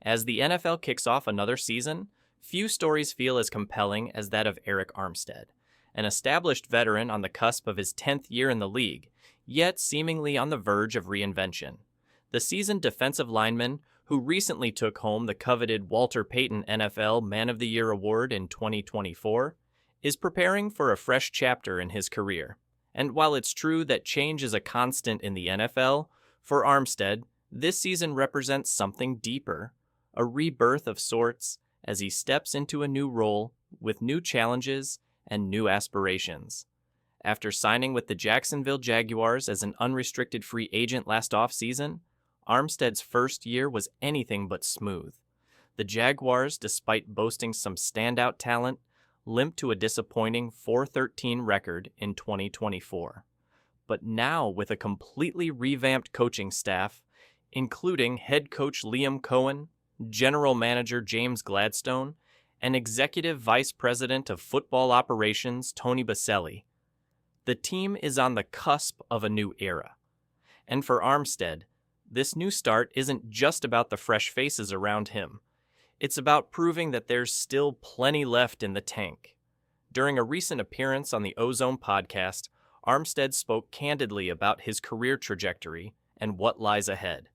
As the NFL kicks off another season, few stories feel as compelling as that of Arik Armstead, an established veteran on the cusp of his 10th year in the league, yet seemingly on the verge of reinvention. The seasoned defensive lineman, who recently took home the coveted Walter Payton NFL Man of the Year award in 2024, is preparing for a fresh chapter in his career. And while it's true that change is a constant in the NFL, for Armstead, this season represents something deeper, a rebirth of sorts as he steps into a new role with new challenges and new aspirations. After signing with the Jacksonville Jaguars as an unrestricted free agent last offseason, Armstead's first year was anything but smooth. The Jaguars, despite boasting some standout talent, limped to a disappointing 4-13 record in 2024. But now, with a completely revamped coaching staff, including head coach Liam Cohen, general manager James Gladstone, and executive vice president of football operations Tony Baselli, the team is on the cusp of a new era. And for Armstead, this new start isn't just about the fresh faces around him. It's about proving that there's still plenty left in the tank. During a recent appearance on the Ozone podcast, Armstead spoke candidly about his career trajectory and what lies ahead.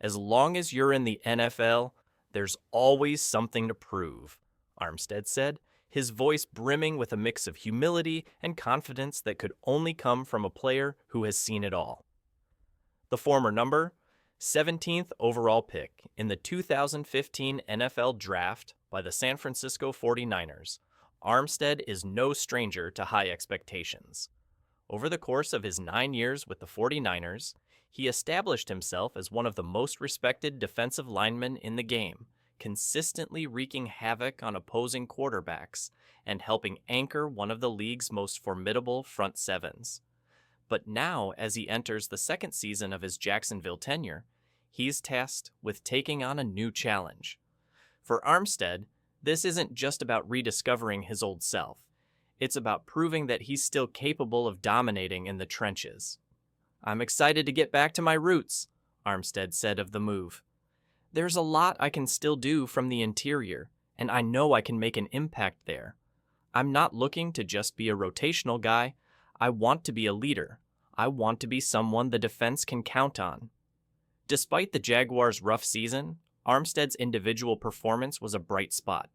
As long as you're in the NFL, there's always something to prove, Armstead said, his voice brimming with a mix of humility and confidence that could only come from a player who has seen it all. The former number 17th overall pick in the 2015 NFL Draft by the San Francisco 49ers, Armstead is no stranger to high expectations. Over the course of his 9 years with the 49ers, he established himself as one of the most respected defensive linemen in the game, consistently wreaking havoc on opposing quarterbacks and helping anchor one of the league's most formidable front sevens. But now, as he enters the second season of his Jacksonville tenure, he's tasked with taking on a new challenge. For Armstead, this isn't just about rediscovering his old self. It's about proving that he's still capable of dominating in the trenches. "I'm excited to get back to my roots," Armstead said of the move. "There's a lot I can still do from the interior, and I know I can make an impact there. I'm not looking to just be a rotational guy. I want to be a leader. I want to be someone the defense can count on." Despite the Jaguars' rough season, Armstead's individual performance was a bright spot.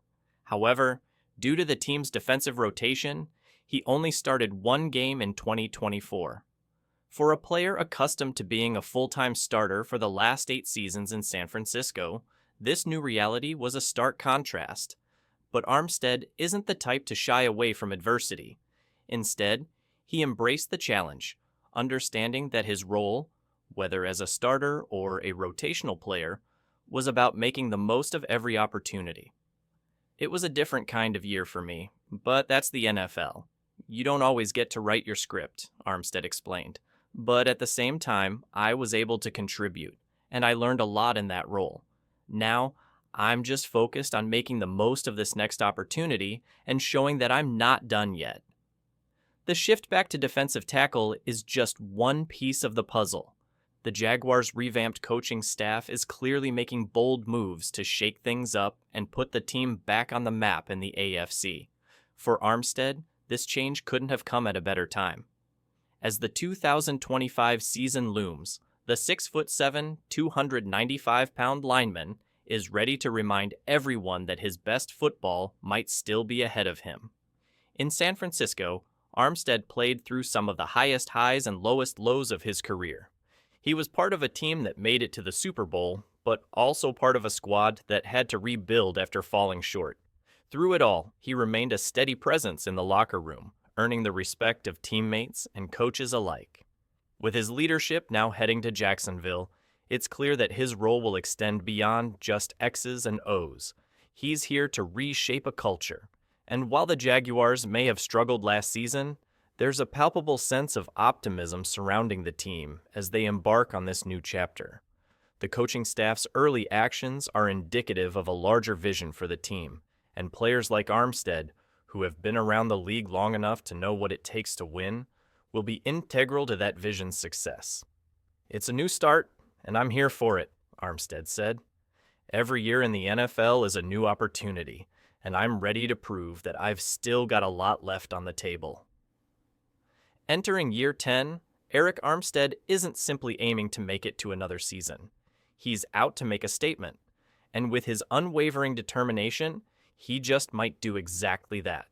However, due to the team's defensive rotation, he only started one game in 2024. For a player accustomed to being a full-time starter for the last 8 seasons in San Francisco, this new reality was a stark contrast. But Armstead isn't the type to shy away from adversity. Instead, he embraced the challenge, understanding that his role, whether as a starter or a rotational player, was about making the most of every opportunity. "It was a different kind of year for me, but that's the NFL. You don't always get to write your script," Armstead explained. "But at the same time, I was able to contribute, and I learned a lot in that role. Now, I'm just focused on making the most of this next opportunity and showing that I'm not done yet." The shift back to defensive tackle is just one piece of the puzzle. The Jaguars' revamped coaching staff is clearly making bold moves to shake things up and put the team back on the map in the AFC. For Armstead, this change couldn't have come at a better time. As the 2025 season looms, the 6'7", 295-pound lineman is ready to remind everyone that his best football might still be ahead of him. In San Francisco, Armstead played through some of the highest highs and lowest lows of his career. He was part of a team that made it to the Super Bowl, but also part of a squad that had to rebuild after falling short. Through it all, he remained a steady presence in the locker room, earning the respect of teammates and coaches alike. With his leadership now heading to Jacksonville, it's clear that his role will extend beyond just X's and O's. He's here to reshape a culture. And while the Jaguars may have struggled last season, there's a palpable sense of optimism surrounding the team as they embark on this new chapter. The coaching staff's early actions are indicative of a larger vision for the team, and players like Armstead, who have been around the league long enough to know what it takes to win, will be integral to that vision's success. "It's a new start, and I'm here for it," Armstead said. Every year in the NFL is a new opportunity, and I'm ready to prove that I've still got a lot left on the table. Entering year 10, Arik Armstead isn't simply aiming to make it to another season. He's out to make a statement, and with his unwavering determination, he just might do exactly that.